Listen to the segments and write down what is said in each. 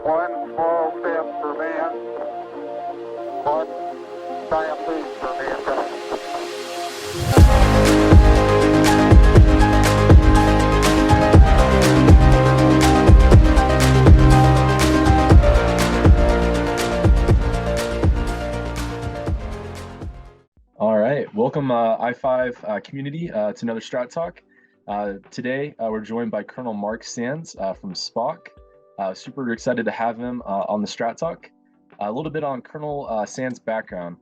One small step for man, one giant leap for mankind. All right, welcome I-5 community to another Strat Talk. Today we're joined by Colonel Marc Sands from SPOC. Super excited to have him on the Strat Talk. A little bit on Colonel Sands' background.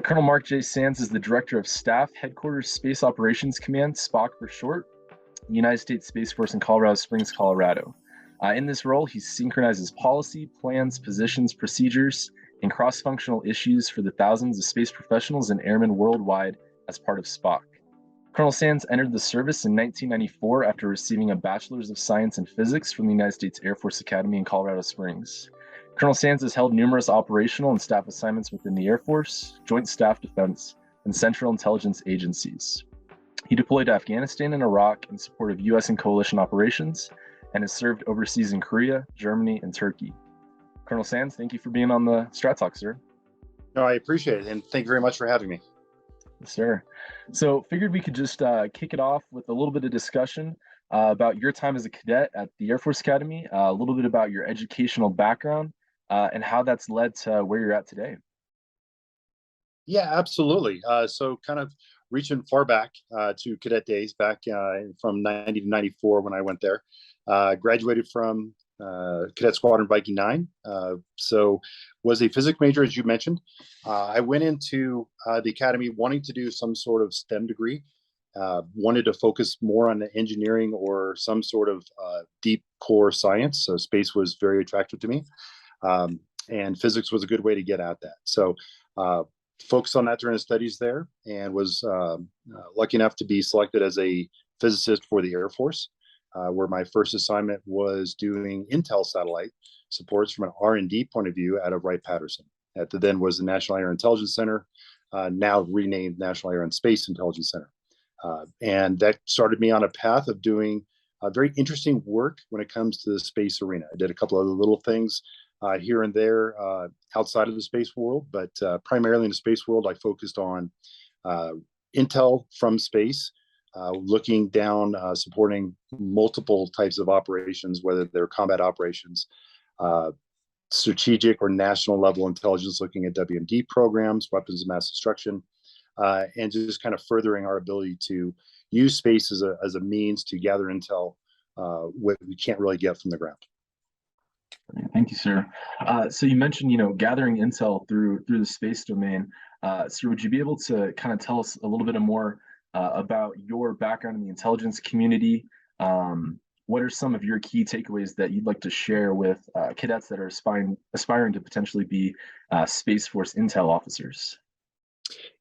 Colonel Marc J. Sands is the Director of Staff, Headquarters Space Operations Command, SPOC for short, United States Space Force in Colorado Springs, Colorado. In this role, he synchronizes policy, plans, positions, procedures, and cross-functional issues for the thousands of space professionals and airmen worldwide as part of SPOC. Colonel Sands entered the service in 1994 after receiving a Bachelor's of Science in Physics from the United States Air Force Academy in Colorado Springs. Colonel Sands has held numerous operational and staff assignments within the Air Force, Joint Staff Defense, and Central Intelligence agencies. He deployed to Afghanistan and Iraq in support of U.S. and coalition operations and has served overseas in Korea, Germany, and Turkey. Colonel Sands, thank you for being on the Strat Talk, sir. No, I appreciate it, and thank you very much for having me. Yes, sir. So figured we could just kick it off with a little bit of discussion about your time as a cadet at the Air Force Academy, a little bit about your educational background, and how that's led to where you're at today. Yeah, absolutely. So kind of reaching far back to cadet days, back from 90 to 94 when I went there. Graduated from Cadet Squadron Viking 9. So was a physics major, as you mentioned. I went into the academy wanting to do some sort of STEM degree, wanted to focus more on the engineering or some sort of deep core science. So space was very attractive to me. And physics was a good way to get at that. So focused on that during the studies there, and was lucky enough to be selected as a physicist for the Air Force. Where my first assignment was doing Intel satellite supports from an R&D point of view out of Wright-Patterson. At the then was the National Air Intelligence Center, now renamed National Air and Space Intelligence Center. And that started me on a path of doing very interesting work when it comes to the space arena. I did a couple of little things here and there outside of the space world, but primarily in the space world, I focused on intel from space, looking down, supporting multiple types of operations, whether they're combat operations, strategic or national level intelligence, looking at WMD programs, weapons of mass destruction, and just kind of furthering our ability to use space as a means to gather intel what we can't really get from the ground. Thank you, sir. So you mentioned, gathering intel through the space domain. So would you be able to kind of tell us a little bit more about your background in the intelligence community? What are some of your key takeaways that you'd like to share with cadets that are aspiring to potentially be Space Force intel officers?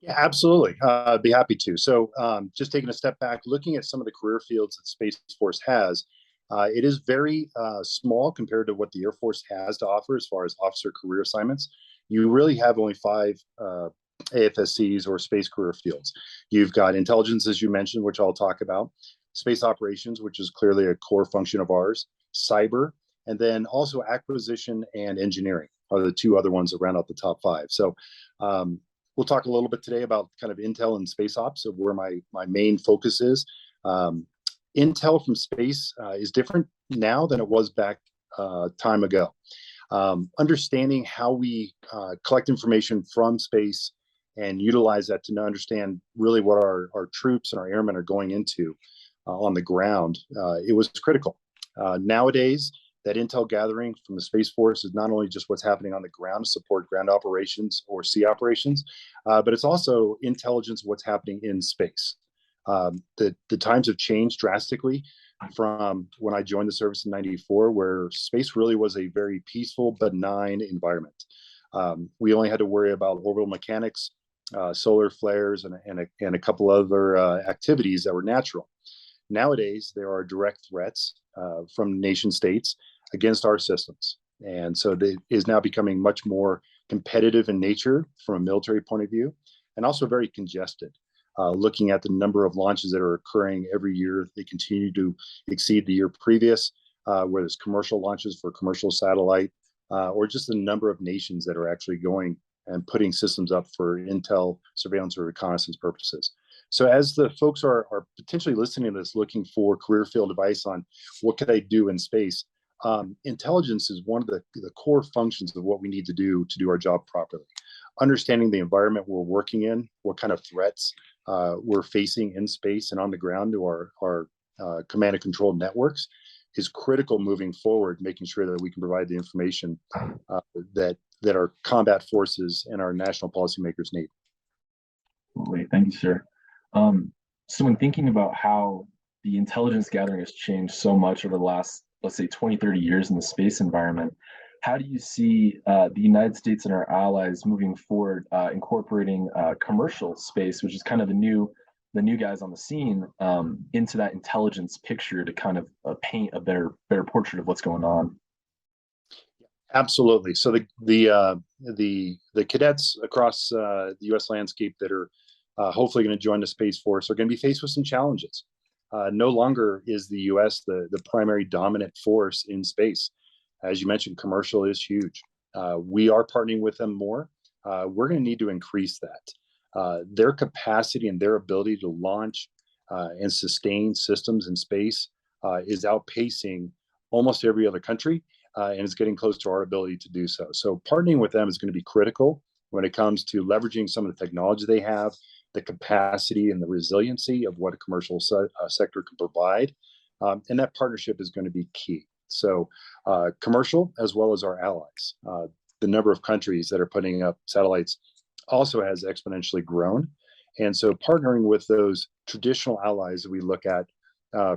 Yeah, absolutely. I'd be happy to. So just taking a step back, looking at some of the career fields that Space Force has, it is very small compared to what the Air Force has to offer as far as officer career assignments. You really have only 5 AFSCs or space career fields. You've got intelligence, as you mentioned, which I'll talk about, space operations, which is clearly a core function of ours, cyber, and then also acquisition and engineering are the 2 other ones that round out the top 5. So we'll talk a little bit today about kind of intel and space ops, of where my main focus is. Intel from space is different now than it was back time ago. Understanding how we collect information from space and utilize that to understand really what our troops and our airmen are going into on the ground, it was critical. Nowadays, that intel gathering from the Space Force is not only just what's happening on the ground to support ground operations or sea operations, but it's also intelligence of what's happening in space. The times have changed drastically from when I joined the service in '94, where space really was a very peaceful, benign environment. We only had to worry about orbital mechanics, solar flares, and a couple other activities that were natural. Nowadays, there are direct threats from nation states against our systems. And so it is now becoming much more competitive in nature from a military point of view, and also very congested. Looking at the number of launches that are occurring every year, they continue to exceed the year previous, where there's commercial launches for commercial satellite, or just the number of nations that are actually going and putting systems up for intel, surveillance, or reconnaissance purposes. So as the folks are potentially listening to this, looking for career field advice on what could I do in space, intelligence is one of the core functions of what we need to do our job properly. Understanding the environment we're working in, what kind of threats we're facing in space and on the ground to our command and control networks is critical moving forward, making sure that we can provide the information that our combat forces and our national policymakers need. Great, thank you, sir. So when thinking about how the intelligence gathering has changed so much over the last, let's say, 20, 30 years in the space environment, how do you see the United States and our allies moving forward, incorporating commercial space, which is kind of the new guys on the scene, into that intelligence picture to kind of paint a better portrait of what's going on? Absolutely. So the cadets across the U.S. landscape that are hopefully going to join the Space Force are going to be faced with some challenges. No longer is the U.S. the primary dominant force in space. As you mentioned, commercial is huge. We are partnering with them more. We're going to need to increase that. Their capacity and their ability to launch and sustain systems in space is outpacing almost every other country, and it's getting close to our ability to do so. So partnering with them is going to be critical when it comes to leveraging some of the technology they have, the capacity and the resiliency of what a commercial sector can provide. And that partnership is going to be key. So commercial as well as our allies. The number of countries that are putting up satellites also has exponentially grown. And so partnering with those traditional allies that we look at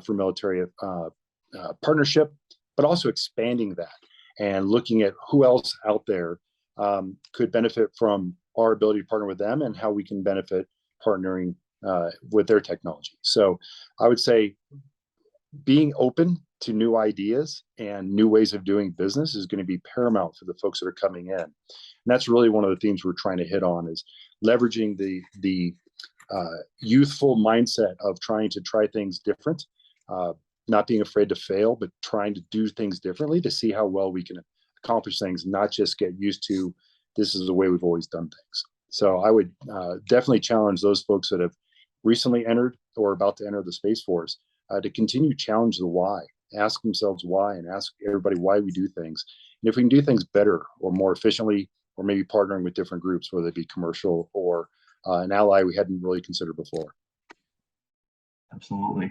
for military partnership, but also expanding that and looking at who else out there could benefit from our ability to partner with them and how we can benefit partnering with their technology. So I would say being open to new ideas and new ways of doing business is going to be paramount for the folks that are coming in. And that's really one of the themes we're trying to hit on, is leveraging the youthful mindset of trying to try things different, not being afraid to fail, but trying to do things differently to see how well we can accomplish things, not just get used to this is the way we've always done things. So I would definitely challenge those folks that have recently entered or about to enter the Space Force to continue to challenge the why, ask themselves why, and ask everybody why we do things. And if we can do things better or more efficiently, or maybe partnering with different groups, whether it be commercial or an ally we hadn't really considered before. Absolutely.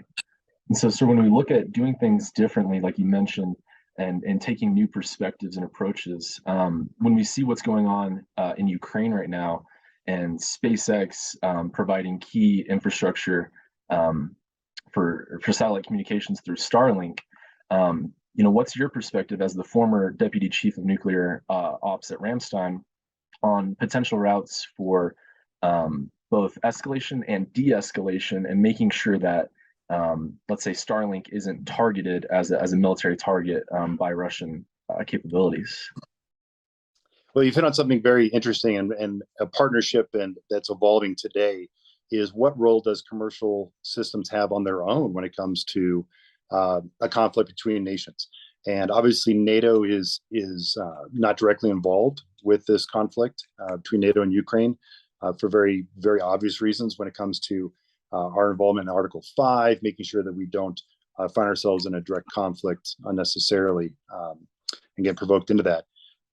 And so when we look at doing things differently, like you mentioned, and taking new perspectives and approaches, when we see what's going on in Ukraine right now, and SpaceX providing key infrastructure for satellite communications through Starlink, what's your perspective as the former deputy chief of nuclear ops at Ramstein on potential routes for both escalation and de-escalation, and making sure that let's say Starlink isn't targeted as a military target by Russian capabilities? Well, you've hit on something very interesting, and a partnership and that's evolving today is what role does commercial systems have on their own when it comes to a conflict between nations? And obviously, NATO is not directly involved with this conflict between NATO and Ukraine for very, very obvious reasons when it comes to our involvement in Article 5, making sure that we don't find ourselves in a direct conflict unnecessarily and get provoked into that.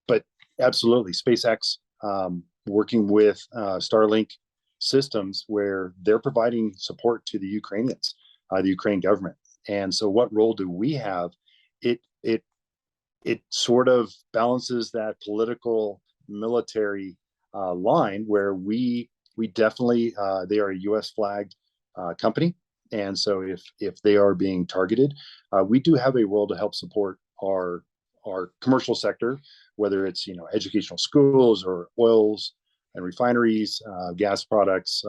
But absolutely, SpaceX working with Starlink systems where they're providing support to the Ukrainians, the Ukraine government. And so what role do we have? It sort of balances that political military line where we definitely, they are a US flagged company. And so if they are being targeted, we do have a role to help support our commercial sector, whether it's educational schools or oils and refineries, gas products,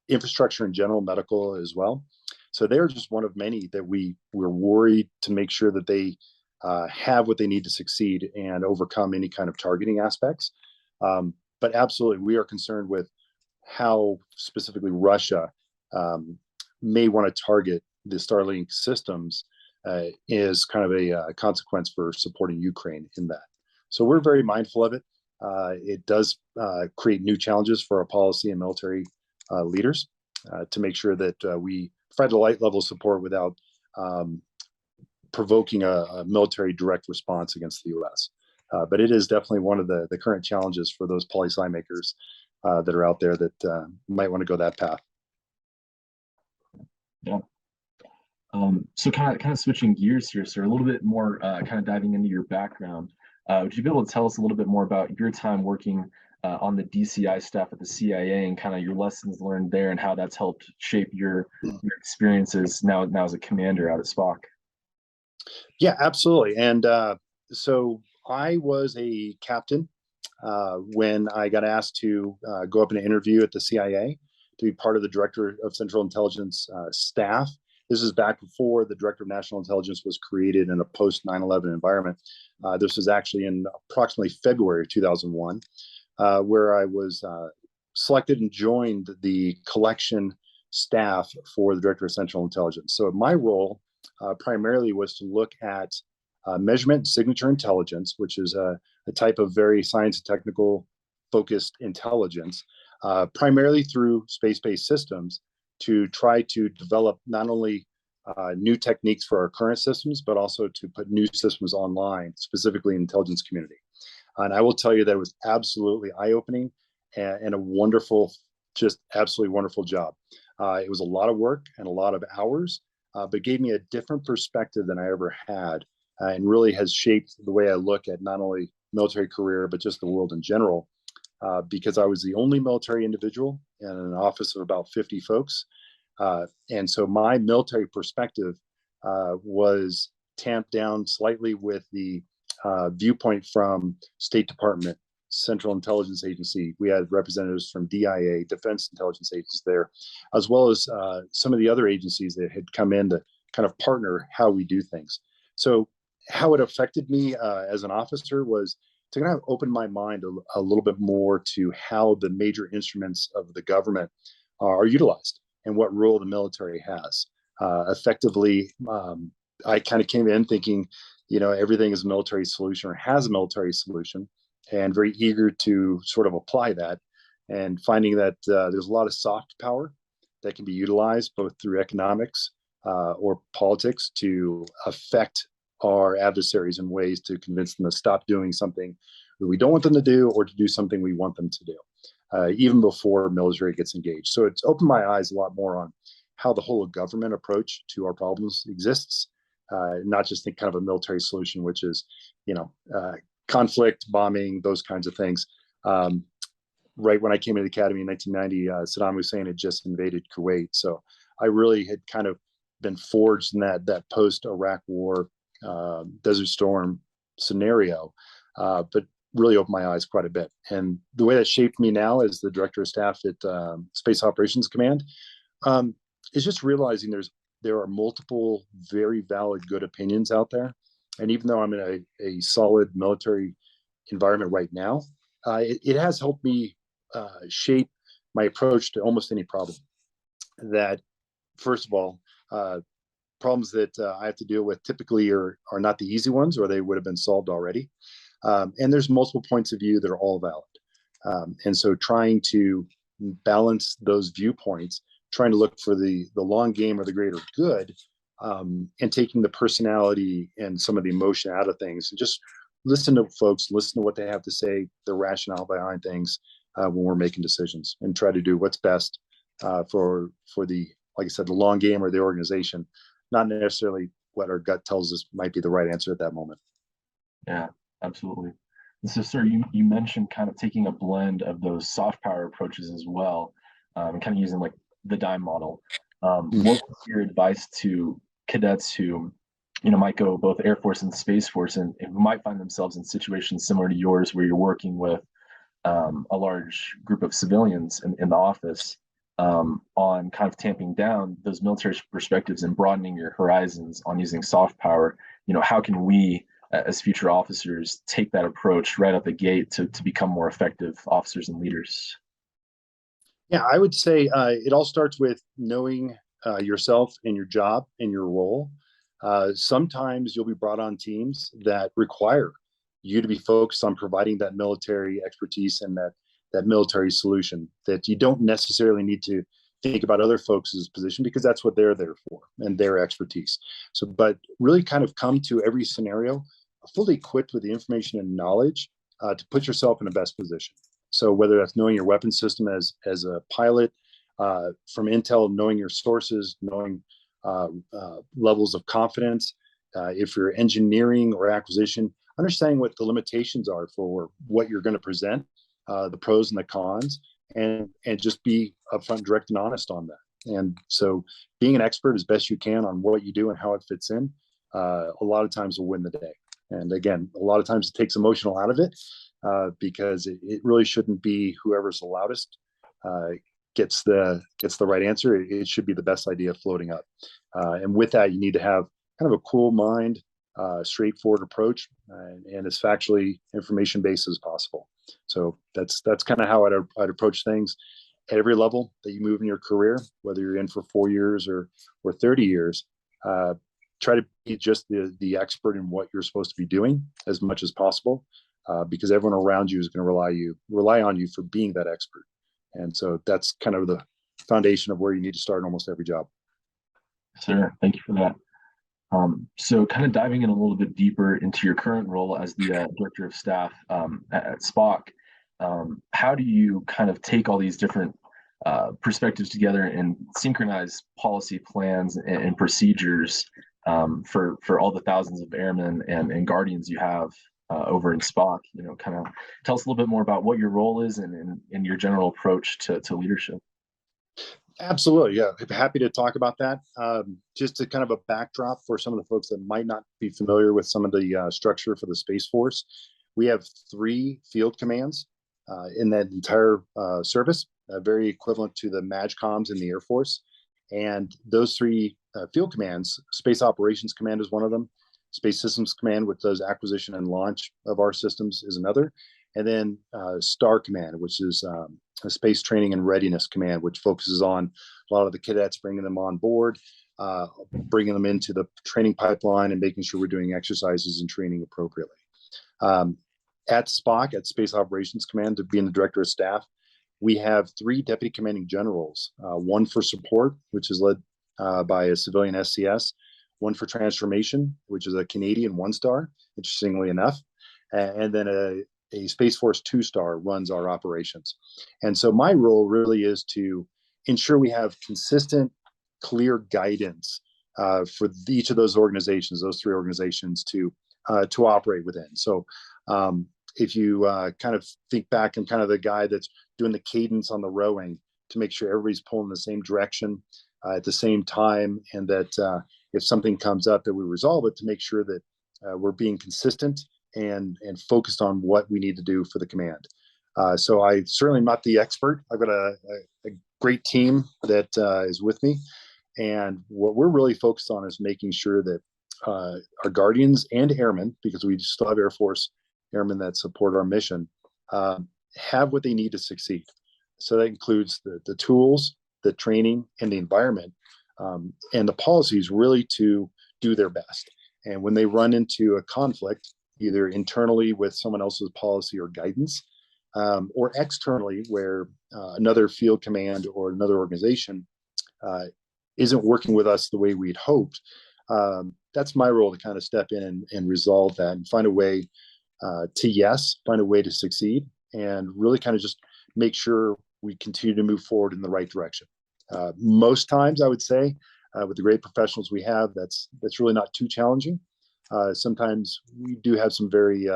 infrastructure in general, medical as well. So they're just one of many that we're worried to make sure that they have what they need to succeed and overcome any kind of targeting aspects. But absolutely, we are concerned with how specifically Russia may want to target the Starlink systems is kind of a consequence for supporting Ukraine in that. So we're very mindful of it. It does create new challenges for our policy and military leaders to make sure that we provide the right level of support without provoking a military direct response against the U.S. But it is definitely one of the current challenges for those policy makers that are out there that might want to go that path. Yeah. So kind of switching gears here, sir, a little bit more kind of diving into your background. Would you be able to tell us a little bit more about your time working on the DCI staff at the CIA and kind of your lessons learned there and how that's helped shape your experiences now as a commander out at SPOC? Yeah, absolutely. And so I was a captain when I got asked to go up in an interview at the CIA to be part of the Director of Central Intelligence staff. This is back before the Director of National Intelligence was created in a post 9/11 environment. This was actually in approximately February of 2001, where I was selected and joined the collection staff for the Director of Central Intelligence. So my role primarily was to look at measurement and signature intelligence, which is a type of very science and technical focused intelligence, primarily through space-based systems, to try to develop not only new techniques for our current systems, but also to put new systems online, specifically in the intelligence community. And I will tell you that it was absolutely eye-opening and a wonderful, just absolutely wonderful job. It was a lot of work and a lot of hours, but gave me a different perspective than I ever had, and really has shaped the way I look at not only military career, but just the world in general, because I was the only military individual in an office of about 50 folks. And so my military perspective was tamped down slightly with the viewpoint from State Department, Central Intelligence Agency. We had representatives from DIA, Defense Intelligence Agency there, as well as some of the other agencies that had come in to kind of partner how we do things. So how it affected me as an officer was to kind of open my mind a little bit more to how the major instruments of the government are utilized and what role the military has. Effectively, I kind of came in thinking, everything is a military solution or has a military solution, and very eager to sort of apply that, and finding that there's a lot of soft power that can be utilized both through economics or politics to affect our adversaries in ways to convince them to stop doing something that we don't want them to do or to do something we want them to do, even before military gets engaged. So it's opened my eyes a lot more on how the whole of government approach to our problems exists, not just think kind of a military solution, which is, conflict, bombing, those kinds of things. Right when I came into the academy in 1990, Saddam Hussein had just invaded Kuwait. So I really had kind of been forged in that post-Iraq war Desert Storm scenario, but really opened my eyes quite a bit. And the way that shaped me now as the Director of Staff at Space Operations Command is just realizing there are multiple very valid, good opinions out there. And even though I'm in a solid military environment right now, it has helped me shape my approach to almost any problem. That, first of all, problems that I have to deal with typically are not the easy ones, or they would have been solved already. And there's multiple points of view that are all valid. And so trying to balance those viewpoints, trying to look for the long game or the greater good, and taking the personality and some of the emotion out of things, and just listen to folks, listen to what they have to say, the rationale behind things when we're making decisions, and try to do what's best for the, like I said, the long game or the organization, not necessarily what our gut tells us might be the right answer at that moment. Yeah, absolutely. And so, sir, you mentioned kind of taking a blend of those soft power approaches as well, and kind of using like the dime model. What would your advice to cadets who, might go both Air Force and Space Force, and who might find themselves in situations similar to yours, where you're working with a large group of civilians in the office, on kind of tamping down those military perspectives and broadening your horizons on using soft power? How can we, as future officers, take that approach right out the gate to become more effective officers and leaders? Yeah, I would say it all starts with knowing yourself and your job and your role. Sometimes you'll be brought on teams that require you to be focused on providing that military expertise and that military solution, that you don't necessarily need to think about other folks' position, because that's what they're there for and their expertise. So, but really kind of come to every scenario fully equipped with the information and knowledge to put yourself in the best position. So whether that's knowing your weapon system as a pilot, from intel, knowing your sources, knowing levels of confidence, if you're engineering or acquisition, understanding what the limitations are for what you're going to present, the pros and the cons, and just be upfront, direct, and honest on that. And so being an expert as best you can on what you do and how it fits in, a lot of times will win the day. And again, a lot of times it takes emotional out of it, because it really shouldn't be whoever's the loudest gets the right answer. It should be the best idea floating up. And with that, you need to have kind of a cool mind, straightforward approach, and as factually information based as possible. So that's kind of how I'd approach things at every level that you move in your career, whether you're in for 4 years or 30 years. Try to be just the expert in what you're supposed to be doing as much as possible, because everyone around you is going to rely on you for being that expert. And so that's kind of the foundation of where you need to start in almost every job. Sure. Thank you for that. So kind of diving in a little bit deeper into your current role as the director of staff at SPOC, how do you kind of take all these different perspectives together and synchronize policy plans and procedures for all the thousands of airmen and guardians you have over in SPOC? Kind of tell us a little bit more about what your role is and your general approach to leadership. Absolutely. Yeah. I'd be happy to talk about that. Just to kind of a backdrop for some of the folks that might not be familiar with some of the structure for the Space Force. We have 3 field commands in that entire service, very equivalent to the MAGCOMs in the Air Force. And those 3 field commands, Space Operations Command is one of them. Space Systems Command, which does acquisition and launch of our systems, is another. And then STAR Command, which is a Space Training and Readiness Command, which focuses on a lot of the cadets, bringing them on board, bringing them into the training pipeline, and making sure we're doing exercises and training appropriately. At SPOC, at Space Operations Command, to being the director of staff, we have 3 deputy commanding generals, one for support, which is led by a civilian SCS, one for transformation, which is a Canadian 1-star, interestingly enough, and then a Space Force 2-star runs our operations. And so my role really is to ensure we have consistent, clear guidance for each of those organizations, those 3 organizations, to operate within. So if you kind of think back, I'm kind of the guy that's doing the cadence on the rowing to make sure everybody's pulling the same direction at the same time, and that if something comes up, that we resolve it, to make sure that we're being consistent and focused on what we need to do for the command. So I certainly am not the expert. I've got a great team that is with me. And what we're really focused on is making sure that our guardians and airmen, because we still have Air Force airmen that support our mission, have what they need to succeed. So that includes the tools, the training, and the environment, and the policies, really to do their best. And when they run into a conflict, either internally with someone else's policy or guidance, or externally where another field command or another organization isn't working with us the way we'd hoped, that's my role, to kind of step in and resolve that and find a way find a way to succeed, and really kind of just make sure we continue to move forward in the right direction. Most times, I would say, with the great professionals we have, that's really not too challenging. Sometimes we do have some very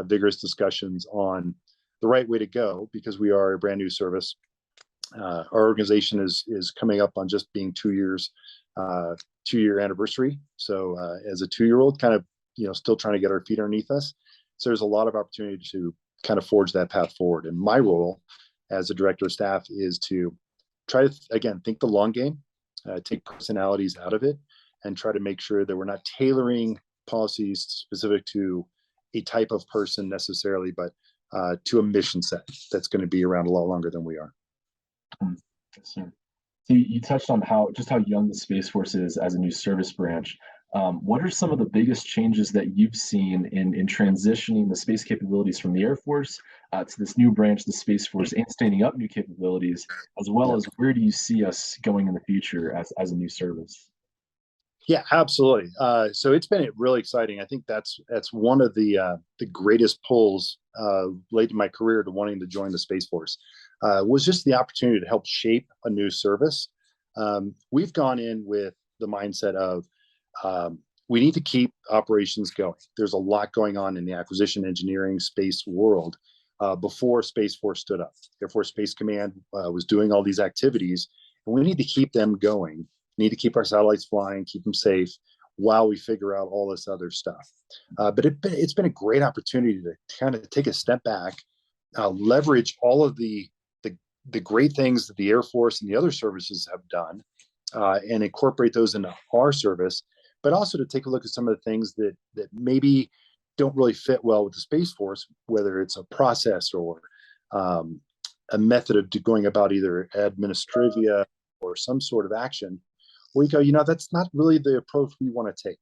vigorous discussions on the right way to go, because we are a brand new service. Our organization is coming up on just being 2 years, 2-year anniversary. So as a 2-year-old, kind of still trying to get our feet underneath us. So there's a lot of opportunity to kind of forge that path forward. And my role as a director of staff is to try to, again, think the long game, take personalities out of it, and try to make sure that we're not tailoring policies specific to a type of person necessarily, but to a mission set that's going to be around a lot longer than we are. Yes, sir. So you touched on how young the Space Force is as a new service branch. What are some of the biggest changes that you've seen in transitioning the space capabilities from the Air Force to this new branch, the Space Force, and standing up new capabilities, as well Yeah. as where do you see us going in the future as a new service? Yeah, absolutely. So it's been really exciting. I think that's one of the greatest pulls late in my career to wanting to join the Space Force was just the opportunity to help shape a new service. We've gone in with the mindset of we need to keep operations going. There's a lot going on in the acquisition engineering space world before Space Force stood up. Air Force Space Command was doing all these activities, and we need to keep them going. Need to keep our satellites flying, keep them safe while we figure out all this other stuff. But it's been a great opportunity to kind of take a step back, leverage all of the great things that the Air Force and the other services have done, and incorporate those into our service, but also to take a look at some of the things that maybe don't really fit well with the Space Force, whether it's a process or a method of going about either administrivia or some sort of action. We go, that's not really the approach we want to take.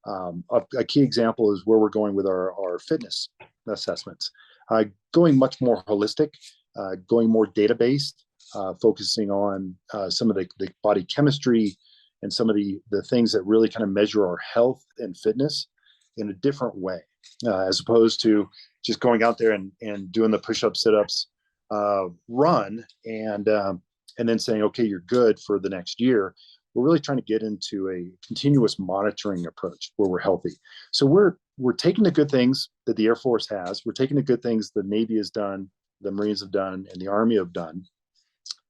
A key example is where we're going with our fitness assessments, going much more holistic, going more data-based, focusing on some of the body chemistry and some of the things that really kind of measure our health and fitness in a different way, as opposed to just going out there and doing the push-ups, sit-ups, run, and then saying, okay, you're good for the next year. We're really trying to get into a continuous monitoring approach where we're healthy. So we're taking the good things that the Air Force has, we're taking the good things the Navy has done, the Marines have done, and the Army have done,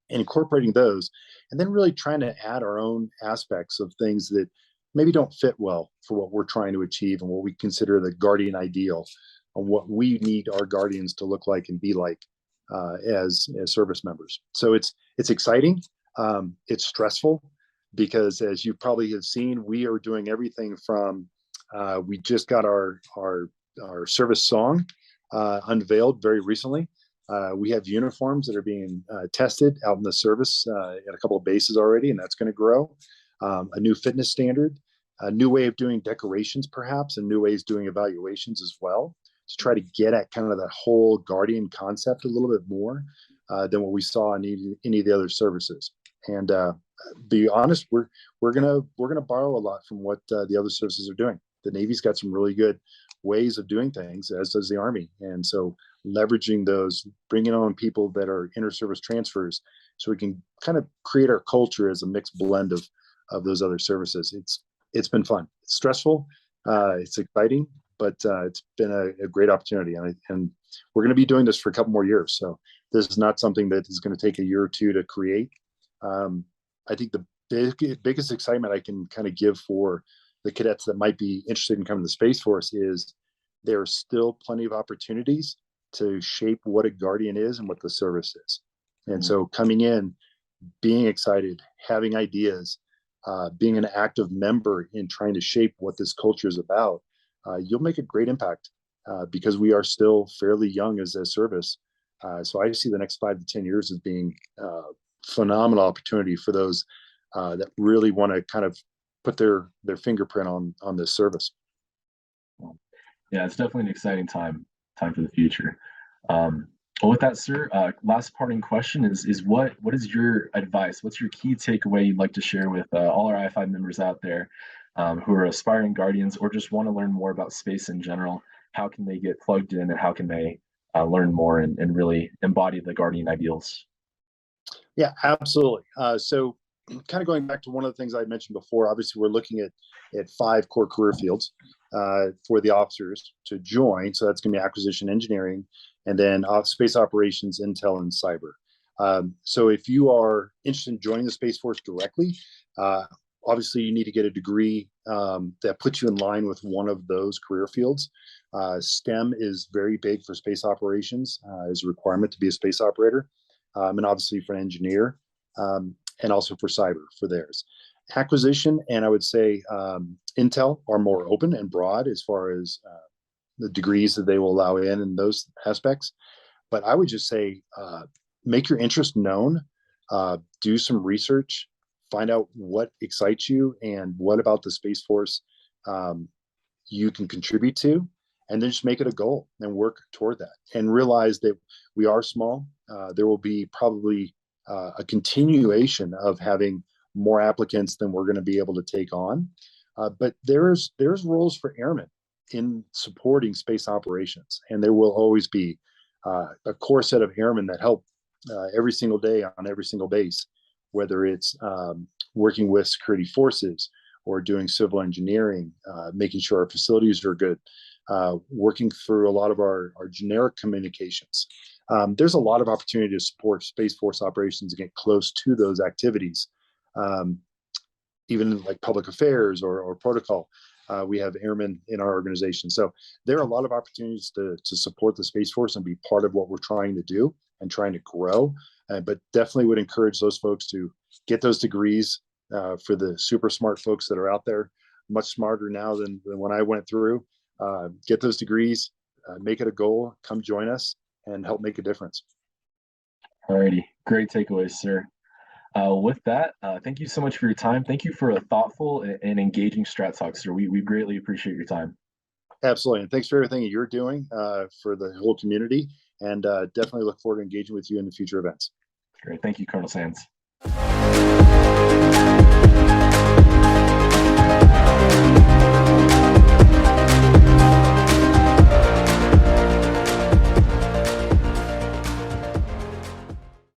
and incorporating those, and then really trying to add our own aspects of things that maybe don't fit well for what we're trying to achieve and what we consider the guardian ideal on what we need our guardians to look like and be like as service members. So it's exciting. It's stressful, because as you probably have seen, we are doing everything from we just got our service song unveiled very recently. We have uniforms that are being tested out in the service at a couple of bases already, and that's going to grow. A new fitness standard, a new way of doing decorations, perhaps, and new ways doing evaluations as well, to try to get at kind of that whole guardian concept a little bit more than what we saw in any of the other services. And be honest, we're gonna borrow a lot from what the other services are doing. The Navy's got some really good ways of doing things, as does the Army, and so leveraging those, bringing on people that are inter-service transfers, so we can kind of create our culture as a mixed blend of those other services. It's been fun. It's stressful. It's exciting, but it's been a great opportunity, and we're going to be doing this for a couple more years. So this is not something that is going to take a year or two to create. I think the biggest excitement I can kind of give for the cadets that might be interested in coming to the Space Force is there are still plenty of opportunities to shape what a guardian is and what the service is. And so coming in, being excited, having ideas, being an active member in trying to shape what this culture is about, you'll make a great impact because we are still fairly young as a service. So I see the next 5 to 10 years as being phenomenal opportunity for those that really want to kind of put their fingerprint on this service. Yeah, it's definitely an exciting time for the future. Well, with that, sir, last parting question is what is your advice? What's your key takeaway you'd like to share with all our I5 members out there who are aspiring guardians or just want to learn more about space in general? How can they get plugged in, and how can they learn more and really embody the guardian ideals? Yeah, absolutely. So kind of going back to one of the things I mentioned before, obviously we're looking at 5 core career fields for the officers to join. So that's going to be acquisition engineering, and then space operations, intel, and cyber. So if you are interested in joining the Space Force directly, obviously you need to get a degree that puts you in line with one of those career fields. STEM is very big for space operations, is a requirement to be a space operator, and obviously for an engineer, and also for cyber for theirs. Acquisition and I would say intel are more open and broad as far as the degrees that they will allow in those aspects. But I would just say make your interest known, do some research, find out what excites you and what about the Space Force you can contribute to, and then just make it a goal and work toward that, and realize that we are small. There will be probably a continuation of having more applicants than we're going to be able to take on. But there's roles for airmen in supporting space operations, and there will always be a core set of airmen that help every single day on every single base, whether it's working with security forces or doing civil engineering, making sure our facilities are good, working through a lot of our generic communications. There's a lot of opportunity to support Space Force operations and get close to those activities. Even like public affairs or protocol, we have airmen in our organization. So there are a lot of opportunities to support the Space Force and be part of what we're trying to do and trying to grow. But definitely would encourage those folks to get those degrees. For the super smart folks that are out there, much smarter now than when I went through, get those degrees, make it a goal, come join us and help make a difference. Alrighty, great takeaways, sir. With that, thank you so much for your time. Thank you for a thoughtful and engaging Strat Talk, sir. We greatly appreciate your time. Absolutely. And thanks for everything you're doing for the whole community, and definitely look forward to engaging with you in the future events. Great. Thank you, Colonel Sands.